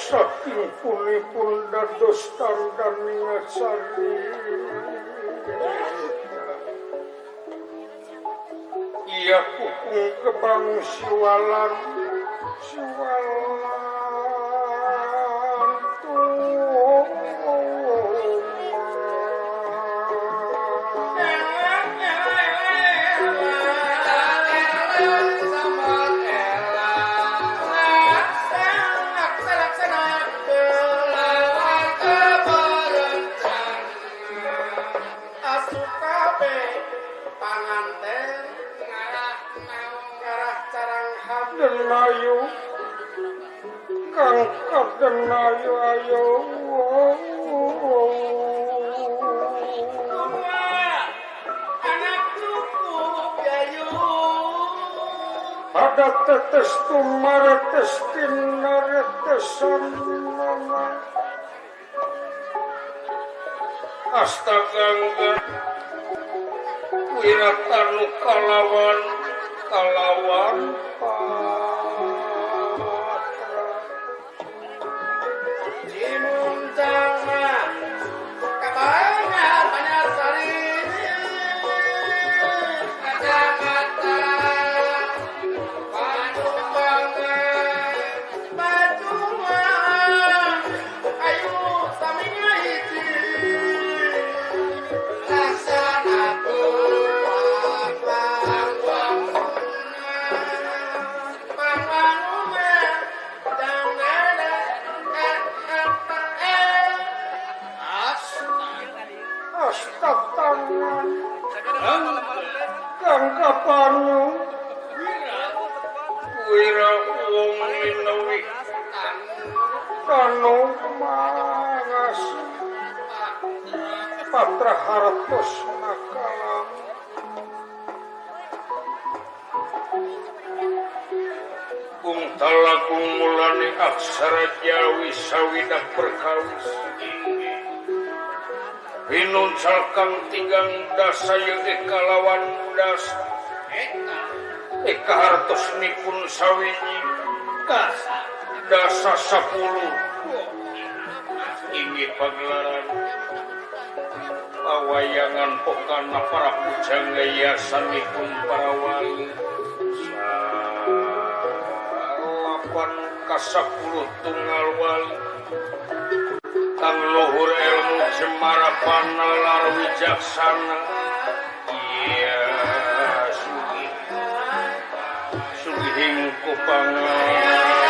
saking punipun dados tandaning sari iya kukung kebang siwalan denayu kang kadenayu ayo anak cukup yayu ada tetes tumaretes tinaretesan mama astaga Wiratanu kalawan Cimuncana kabangan Banyasari kacamata Batumangan ayu saminya hiji laksanakeun pangwangunna jangnana Astagtangan Kang Kapanyu Wira wong minawi Tanu mangas Patra hartos nakalam Kung talagung mulane aksara Jawi sawidak perkawis Pinuncalkan tigang dasa yeuh kalawan dasa Eka hartos nipun sawiji dasa 10 Inggih pagelaran pawayangan pokana para pujangga yasanipun para wali salapan ka 10 tunggal wali kang luhur ilmu cemara panalar wijaksana iya sugihing kupangan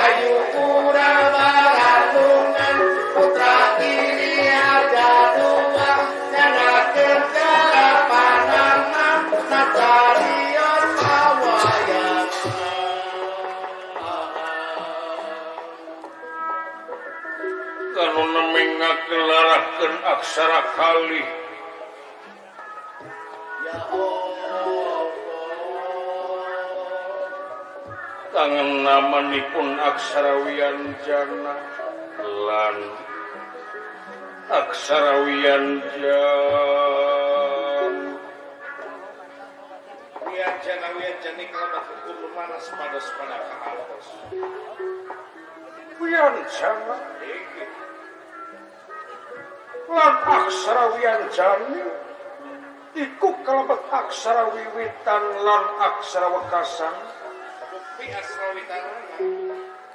ayu kurang baratungan putra tiri aja dua nyanakeun kalapanana natarios pawayana kanu nemi ngagelarakeun aksara kalih ya Allah kangen namanipun aksara wianjana lan aksara wianjan wianjani kalabat hukum manas pados pada kahaltos wianjana lan aksara wianjani iku kalabat aksara wiwitan lan aksara wekasan bukti asrawitana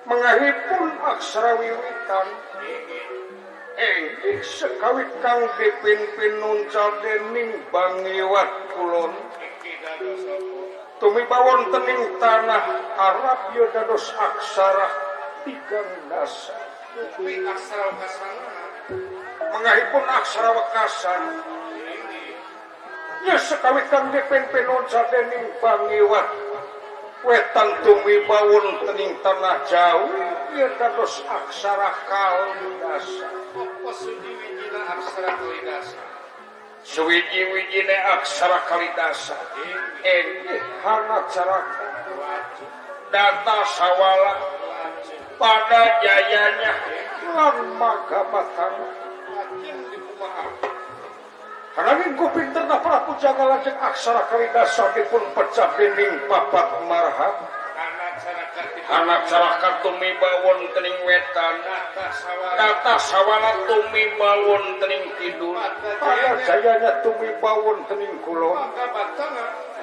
mengahipun aksara wiwitan sekawit kang dipimpin nuncal dening bangiwat kulon tumibawon tening tanah Arab ya dados aksara 13 bukti aksara kasana mengahipun aksara wekasan ya sekawit kang dipimpin nuncal dening bangiwat wetan tumibawon tening tanah Jawi ya dados aksara kalidasa apa suji-wijina aksara kalidasa suwiji-wijine aksara kalidasa hana caraka data sawala pada jayanya lan magabatana hakim dikumaha Hananging kupinter na para pujaga lajeng aksara kalidasa dipun pecah dening papat marhab anak carakat tumibawon tening wetan data sawala tumibawon tening kidul pada jayanya tumibawon tening kulon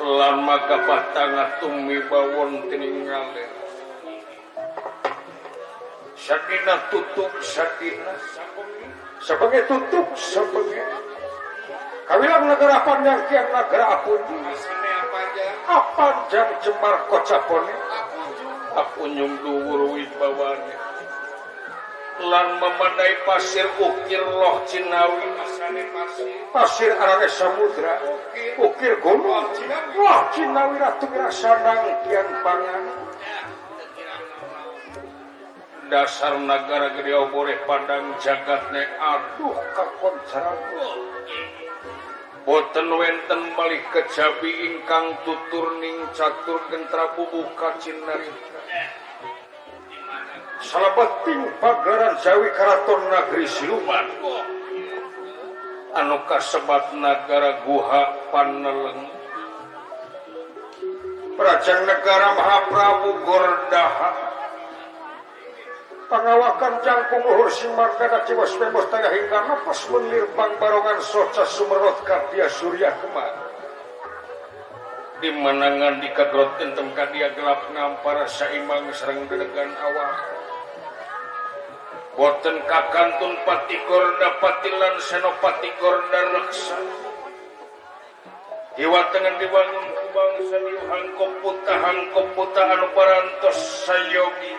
lan magabatanga tumibawon tening ngaler sadina tutup sadina sebagai tutup sebagai kawilang negara panjang kian negara apunjung apanjang jemar kocapone apunyung duwur wibawane lan memadai pasir ukir loh Cinawi pasir arane samudra ukir gunung loh Cinawi ratu rasanang kian pangan dasar negara gede boleh padang jagatne aduh kakon caraku boten wenten malih kejabi ingkang tutur ning catur gentra bubuh kacinarita salabeting pagaran Jawi karaton nagri Siluman anu kasebat nagara Guha Paneleng Prajan negara Mahaprabu Gordaha pangawakan jangkung luhur Simardana Ciwas Pembos Tengah hingga napas menir bang barongan soca sumerot kardia surya kemar dimanangan dikagrot tentem kadia gelap ngampara saimbang serang dedegan awak boten kakantun pati gorda patilan senopati gorda reksa hiwatengan dibangun ku bangsa diu hangkop puta anu parantos sayogi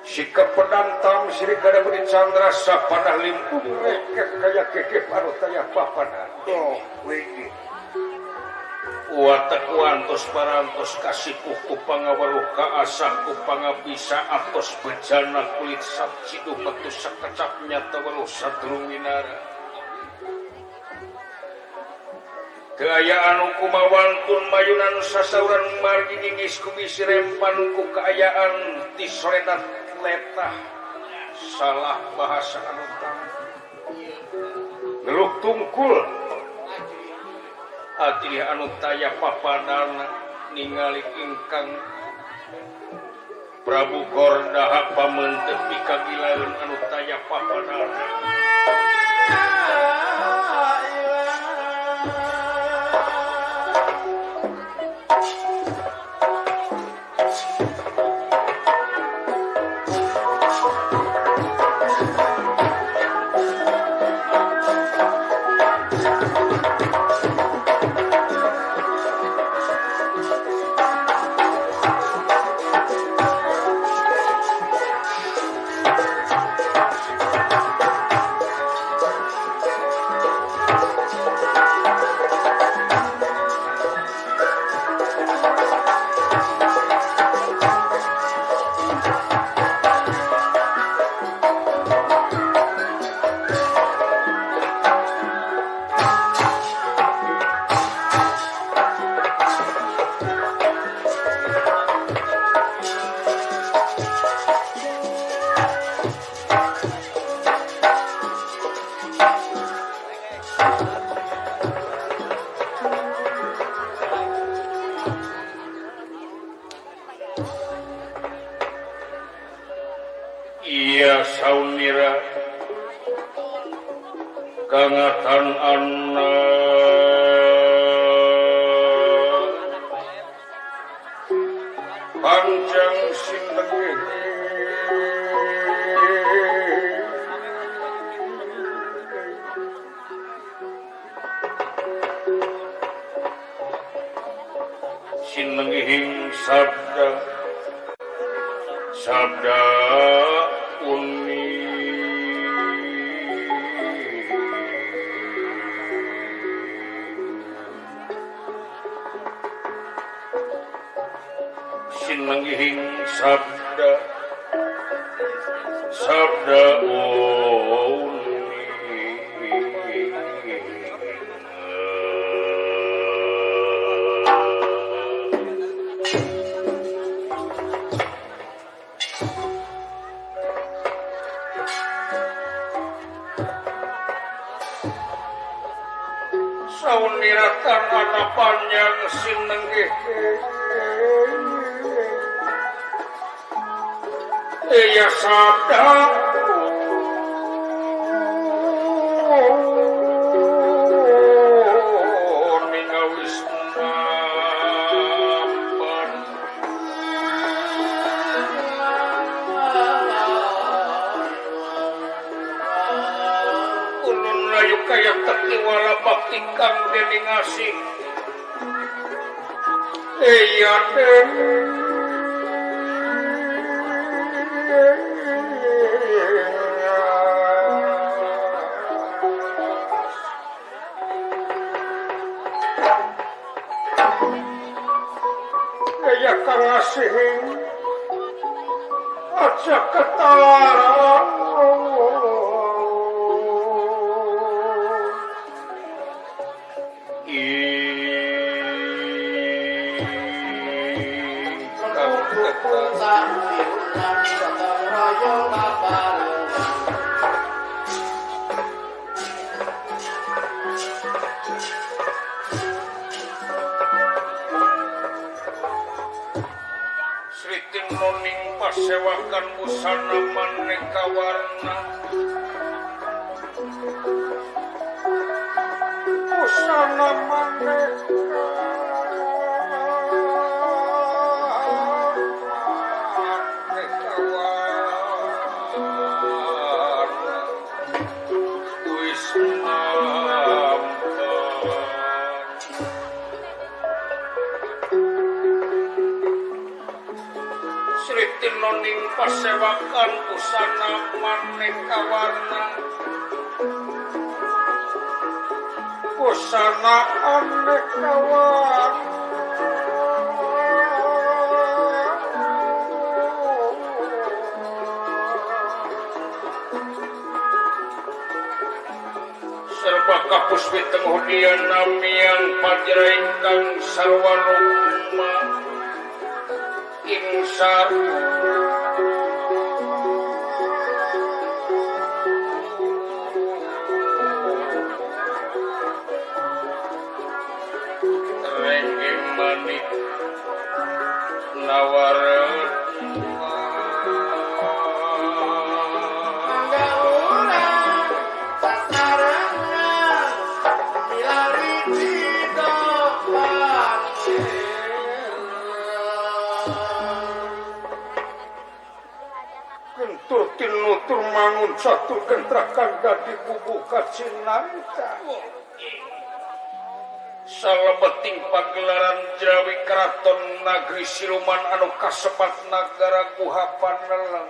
sikap pedang tam siri kada beri candra sapanah limpung rekek kaya kekep anu taya papanah wegi watak wantos parantos kasipuh ku pangawaluh kaasah ku pangabisa atos bejana kulit sabcidu petu sakecap nyata waluh sadrung winara keayaan kumawantun mayunan sasauran margi ngingis kumisi rempan ku keayaan tisoredat letah salah bahasa anu tang ngeluk tungkul ati anu taya papadana ningali ingkang Prabu Gordaha pamentepi kagilaeun anu taya papadana iya saunira kangatan anak panjang sintengi sinengihing sabda uni sinengihing sabda uni sauniratan anak panjang sinenggih iya sabda ningawis mamban ulun layu kaya tekiwala bakti kang dening asih iya den kaya kang asih aja ketawaran Sriting noning pasewakan busana maneka warna busana maneka warna wis nampan Sriting noning pasewakan busana maneka warna busana aneka warna serba kapuswi tenghudian namiang pajraingkang sarwaruma insar rengging manik nawar kentur tinutur mangun satu kentrakan dadi bubu kacinanta salebeting pagelaran Jawi Keraton Nagri Siluman anu kasebat nagara Guhapan Neleng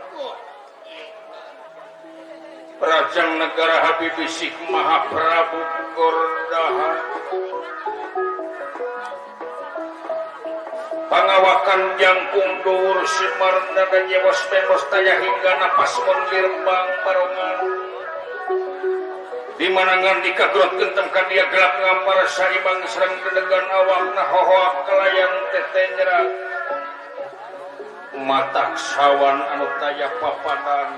Prajang negara Habibisik Mahaprabu Gordaha pangawakan jangkung dhuwur Simarna dan nyewas memos taya hingga napas menlirbang barongan di mana ngan dikagrot gentem kan dia gelap ngampar saibang serang dedegan awakna hohoak kelayang tetenyera matak sawan anu taya papadan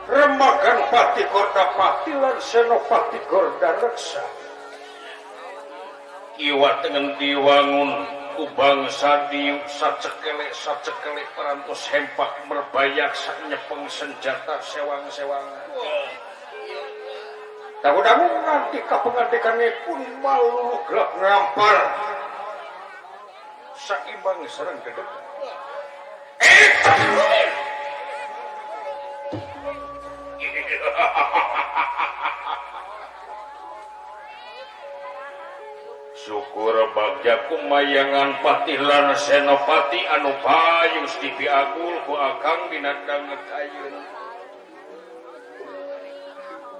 remakan pati gorda pati lan senopati gorda reksa kiwa tengen diwangun ku bangsa diuk sacekele perantos hempak merbayak nyepeng senjata sewang-sewangan dagu-dagu nanti kapengantikannya pun malu gelap ngampar saimbang serang dedek syukur bagja kumayangan patihlan senopati anu payus dipiagul ku akang binatang ngekayun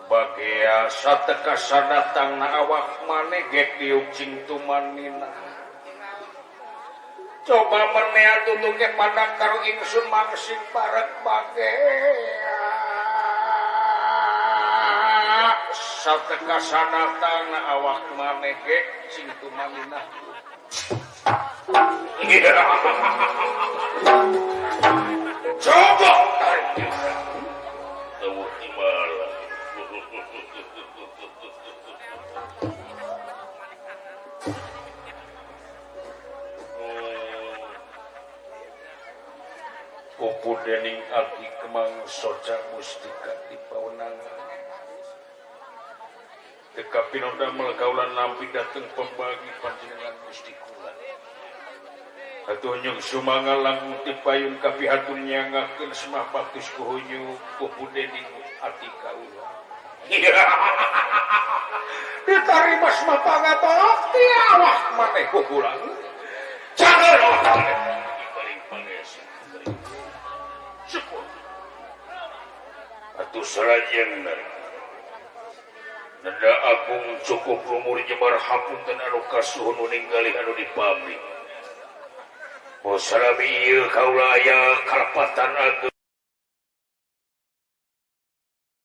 bagea sateka sadatang na awak maneh gek diuk cing tumanina coba menea tutuke padang karo ingsun mangsing parek bagea sateka sadatang na awak maneh gek cing tumanina coba tarik tawuh timala Pupu dening abdi kemang soca mustika di paunangan teka pinoda melekaulan lampi dateng pembagi panjenengan Gusti kula atuh sumangal langkung ti payung kapihatun nyangakeun semah bagus kuhunyu pupu dening abdi kaula ditarima semah pangatolak ti awak maneh kukulang jangan awak paling pangesa syukur atuh salajeng nanda agung cukup umur nyebar hapunten anu kasuhun ninggali anu dipamri. Bosarabi ieu kaula aya kalapatan ageung